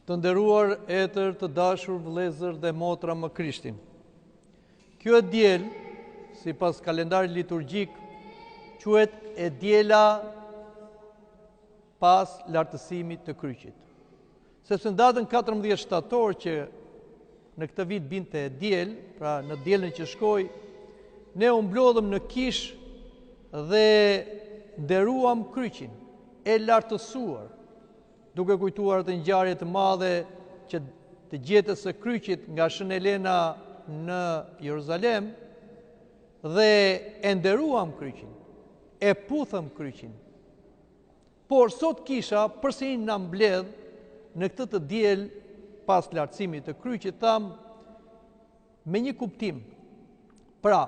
Të nderuar etër, të dashur vëllezër dhe motra më Krishtin. Kjo e diel, sipas kalendarit liturgjik, quhet e diela pas lartësimit të kryqit. Sepse në datën 14 shtator që në këtë vit binte e diel, pra në dielën që shkoi, ne u mblodhëm në kish dhe nderuam kryqin e lartësuar, duke kujtuar të ngjarje të madhe që të gjetës së kryqit nga Shën Elena në Jeruzalem, dhe e nderuam kryqin, e puthëm kryqin. Por sot kisha përsëri na mbledh në këtë të diel pas lartësimit të kryqit, tham me një kuptim. Pra,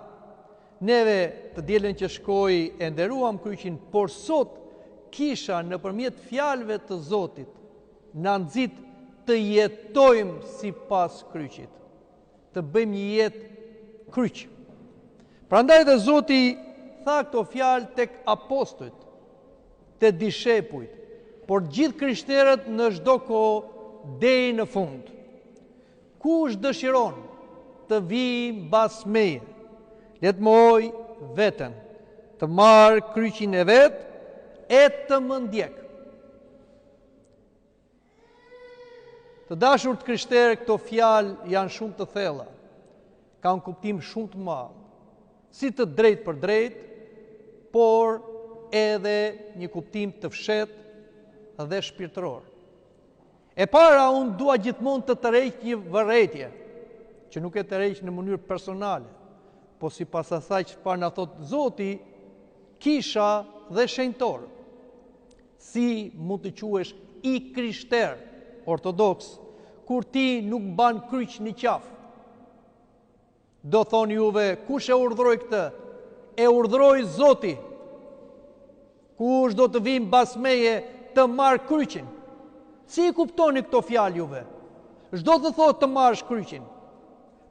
neve të dielën që shkoi e nderuam kryqin, por sot kisha nëpërmjet fjalëve të Zotit na nxit të jetojmë sipas kryqit, të bëjmë një jetë kryq. Prandaj dhe Zoti tha këto fjalë tek apostujt, te dishepujt, por gjithë krishterët në çdo kohë deri në fund. Kush dëshiron të vijë mbas meje, le të mohoj veten, të marrë kryqin e vet e të më ndjek. Të dashur të krishterë, këto fjalë janë shumë të thella, kanë kuptim shumë të madh, si të drejtë për drejtë, por edhe një kuptim të fshehtë dhe shpirtëror. E para, unë dua gjithmonë të tërheq një vërejtje, që nuk e tërheq në mënyrë personale, po sipas asaj çfarë na thot Zoti, kisha dhe shenjtor. Si mund të quhesh i krishter ortodoks kur ti nuk mban kryq në qafë? Do thoni juve, kush e urdhroi këtë? E urdhroi Zoti. Kush do të vijë mbas meje të marr kryqin? Si i kuptoni këto fjalë juve? Çdo të thotë të marrësh kryqin.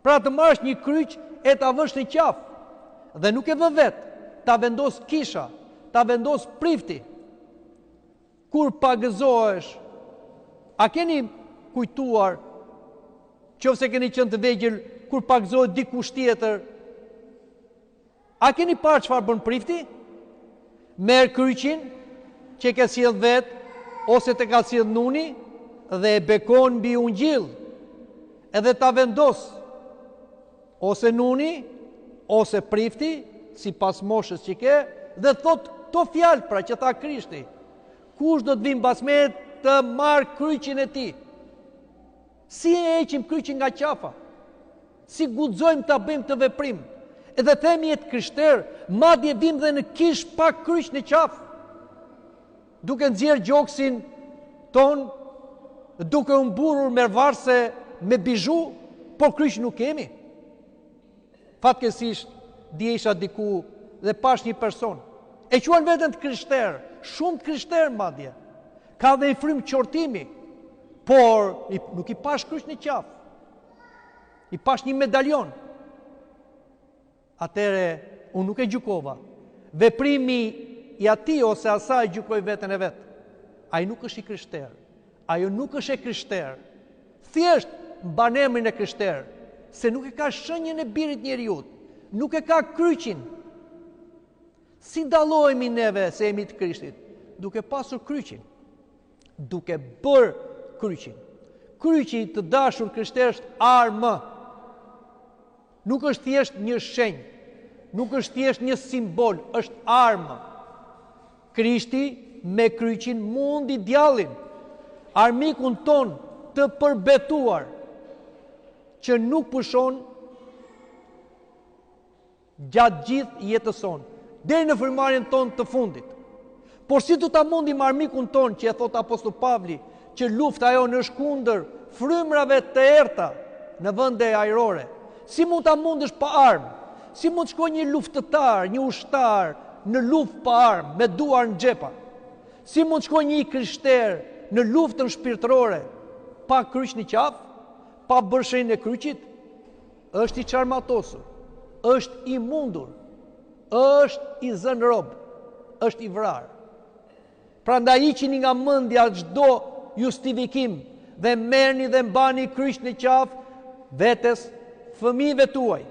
Pra të marrësh një kryq e ta vësh në qafë, dhe nuk e vë vet, ta vendos kisha, ta vendos prifti. Kur pagëzohesh, a keni kujtuar, qofse keni qenë të vegjël, kur pagëzohet dikush tjetër, a keni parë çfarë bën prifti? Merr kryqin që ke sjell vet, ose të ka sjell nuni, dhe e bekon mbi ungjill, edhe ta vendos, ose nuni, ose prifti, sipas moshës që ke, dhe thot to fjalë pra që tha Krishti. Kush do të vinë mbas meje të marrë kryqin e tij? Si e heqim kryqin nga qafa? Si guxojmë ta bëjmë të veprim? Edhe themi jetë krishter, madje vim dhe në kish pa kryq në qafë, duke nxjerr gjoksin ton, duke u mburur me varse, me bizhu, por kryq nuk kemi. Fatkeqësisht, dje isha diku dhe pash një person, e quan veten të krishter, shumë të krishter madje, ka dhe i frymë qortimi, por nuk i pash kryq në qafë, i pash një medalion. Atëre, unë nuk e gjykova. Veprimi i atij ose asaj gjykoj veten e vet. Ai nuk është i krishter. Ajo nuk është e krishter. Thjesht mban emrin e krishter, se nuk e ka shenjën e birit njeriut, nuk e ka kryqin. Si dallohemi neve se jemi të Krishtit? Duke pasur kryqin, duke bërë kryqin. Kryqi të dashur krishter është armë. Nuk është thjesht një shenjë, nuk është thjesht një simbol, është armë. Krishti me kryqin mundi djallin, armikun ton të përbetuar, që nuk pushon gjatë gjithë jetës sonë, deri në frymëmarrjen tonë të fundit. Por si do ta mundim armikun ton, që e thot Apostull Pavli, që lufta jonë është kundër frymrave të errta në vende ajrore? Si mund ta mundësh pa armë? Si mund të shkojë një luftëtar, një ushtar në luftë pa armë, me duar në xhepa? Si mund të shkojë një krishter në luftën shpirtërore pa kryq në qafë, pa bërë shenjën e kryqit? Është i çarmatosur, është i mundur, është i zënë rob, është i vrarë. Prandaj hiqini nga mendja çdo justifikim dhe merrni dhe mbani kryqin e qafë vetes, fëmijëve tuaj.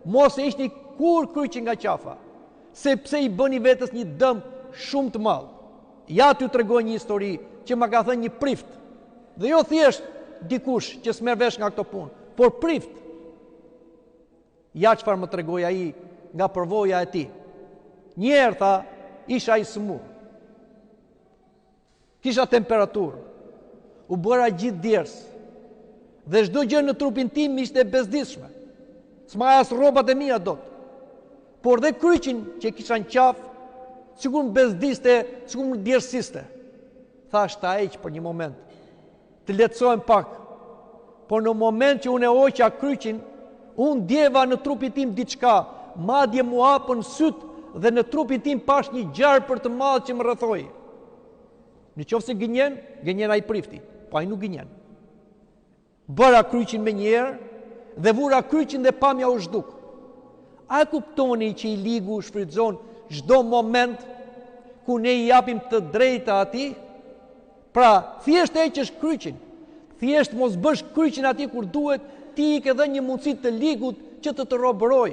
Mos e ishni kur kryqin nga qafa, sepse i bëni vetes një dëm shumë të madh. Ja t'ju tregoj një histori që ma ka thënë një prift, dhe jo thjesht dikush që s'merr vesh nga këto punë, por prift. Ja çfarë më tregoi ai nga përvoja e tij. Një herë tha, isha i smur. Kisha temperaturë. U bëra gjithë djers. Dhe çdo gjë në trupin tim ishte e bezdisshme. S'ma as rrobat e mia dot. Por dhe kryqin që kisha në qafë, sikur më bezdiste, sikur më djersiste. Thash ta heq për një moment, të lehtësohem pak. Por në moment që unë e hoqa kryqin, unë djeva në trupin tim diçka, madje mu hapën syt dhe në trupin tim pash një gjarë për të madh që më rrethoi. Në qoftë se gënjen ai prifti, po ai nuk gënjen. Bëra kryqin me njerë dhe vura kryqin dhe pamja u zhduk. A e kuptoni që i ligu shfrytëzon çdo moment ku ne i japim të drejta atij? Pra, thjesht heqësh kryqin. Thjesht mos bësh kryqin atij kur duhet, ti i ke dhënë një mundësi të ligut që të robëroj.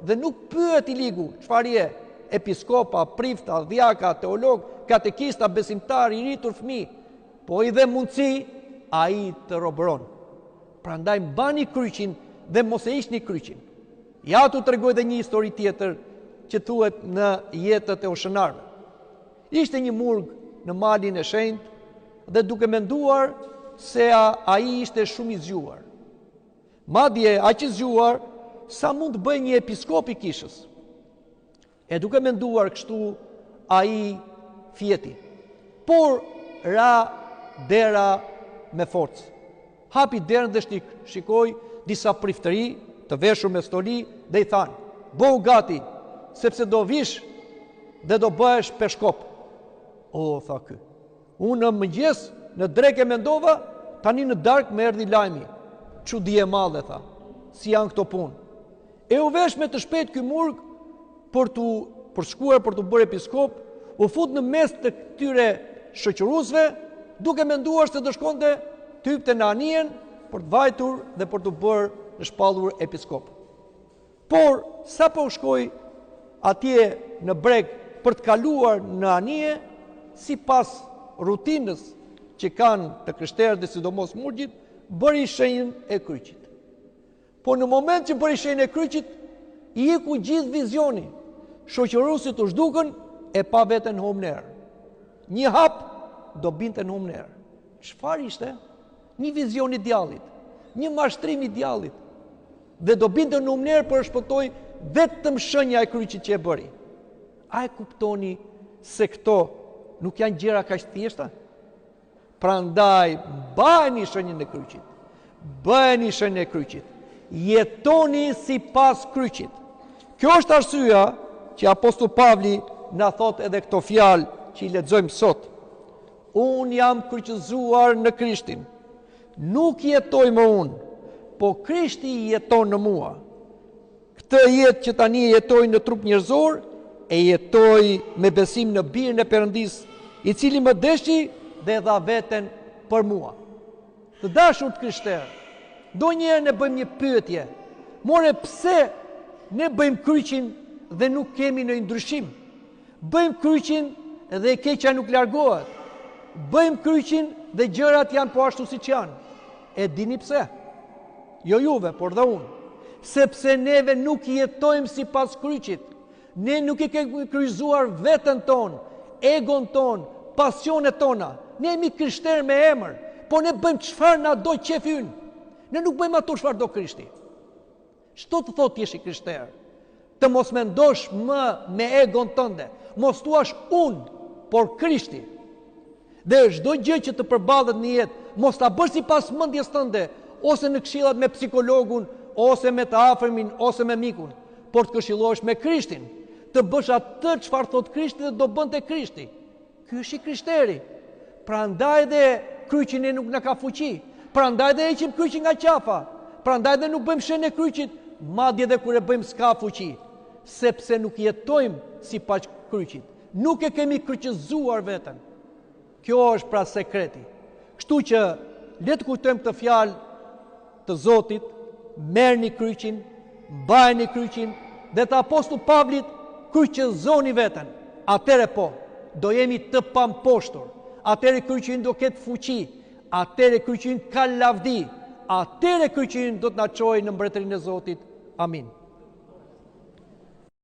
Dhe nuk pyet i ligu, çfarë je? Episkopa, prifta, dhjaka, teolog, katekista, besimtar, i rritur fëmijë, po i dhe mundësi ai të robëron. Prandaj mbani kryqin dhe mos e hiqni kryqin. Ja t'u tregoj edhe një histori tjetër që thuhet në jetët e ushqenarëve. Ishte një murg në malin e shenjtë dhe duke menduar se ai ishte shumë i zgjuar. Madje aq i zgjuar sa mund të bëj një episkop i kishës. E duke menduar kështu ai fjeti. Por ra dera me forcë. Hapi derën dhe shikoi disa priftëri të veshur me stoli dhe i thanë: "Bëu gati, sepse do vish dhe do bëhesh peshkop." O, tha ky. Unë në mëngjes, në drekë mendova, tani në darkë më erdhi lajmi. Çudi e madhe, tha. Si janë këto punë? E u vesh me të shpejt ky murg për shkuar për të bërë episkop, u fut në mes të këtyre shoqëruesve, duke menduar se do shkonte të hypte në anijen për të vajtur dhe për të bërë në shpallur episkop. Por, sa po shkoj atje në breg për të kaluar në anije, si pas rutinës që kanë të krishterët dhe sidomos murgjit, bëri shenjën e kryqit. Po në moment që bëri shenjën e kryqit, i iku gjithë vizioni. Shoqëruesit u zhdukën e pa veten humner. Një hap do binte në humner. Çfarë ishte? Një vizion i djallit, një mashtrim i djallit. Dhe do binte në humner për shpëtoi vetëm shenja e kryqit që e bëri. A e kuptoni se këto nuk janë gjëra kaq thjeshta? Prandaj bëheni shenjën e kryqit. Bëheni shenjën e kryqit. Jetoni sipas kryqit. Kjo është arsyeja që Apostull Pavli na thot edhe këto fjalë që i lexojmë sot. Unë jam kryqëzuar në Krishtin. Nuk jetoj më unë, po Krishti jeton në mua. Këtë jetë që tani jetoj në trup njerëzor, e jetoj me besim në Birin e Perëndis, i cili më deshi dhe dha veten për mua. Të dashur të krishterë, ndonjëherë ne bëjmë një pyetje. More, pse ne bëjmë kryqin dhe nuk kemi në ndryshim? Bëjmë kryqin dhe keqja nuk largohet. Bëjmë kryqin dhe gjërat janë po ashtu siç janë. E dini pse? Jo juve, por dhe unë. Sepse neve nuk jetojmë sipas kryqit. Ne nuk i kemi kryqëzuar veten tonë, egon tonë, pasionet tona. Ne jemi krishterë me emër, po ne bëjmë çfarë na do qefi ynë. Ne nuk bëjmë ato çfarë do Krishti. Çto të thotë jesh i krishterë? Të mos mendosh më me egon tënde. Mos thuash unë, por Krishti. Dhe çdo gjë që të përballet në jetë, mos ta bësh sipas mendjes tënde, ose në këshillat me psikologun, ose me të afërmin, ose me mikun, por të këshillohesh me Krishtin. Të bësh atë çfarë thot Krishti dhe do bënte Krishti. Ky është i krishteri. Prandaj dhe kryqin e nuk na ka fuqi. Prandaj dhe heqim kryqin nga qafa. Prandaj dhe nuk bëjmë shenjën e kryqit, madje edhe kur e bëjmë s'ka fuqi, sepse nuk jetojmë sipas kryqit. Nuk e kemi kryqëzuar veten. Kjo është pra sekreti. Kështu që le të kujtojmë këtë fjalë të Zotit, merrni kryqin, mbajeni kryqin, dhe të apostull Pavlit kryqëzoni veten. Atëre po, do jemi të pamposhtur. Atëre kryqin do ketë fuqi, atëre kryqin ka lavdi, atëre kryqin do të na çojë në mbretërinë e Zotit. Amin.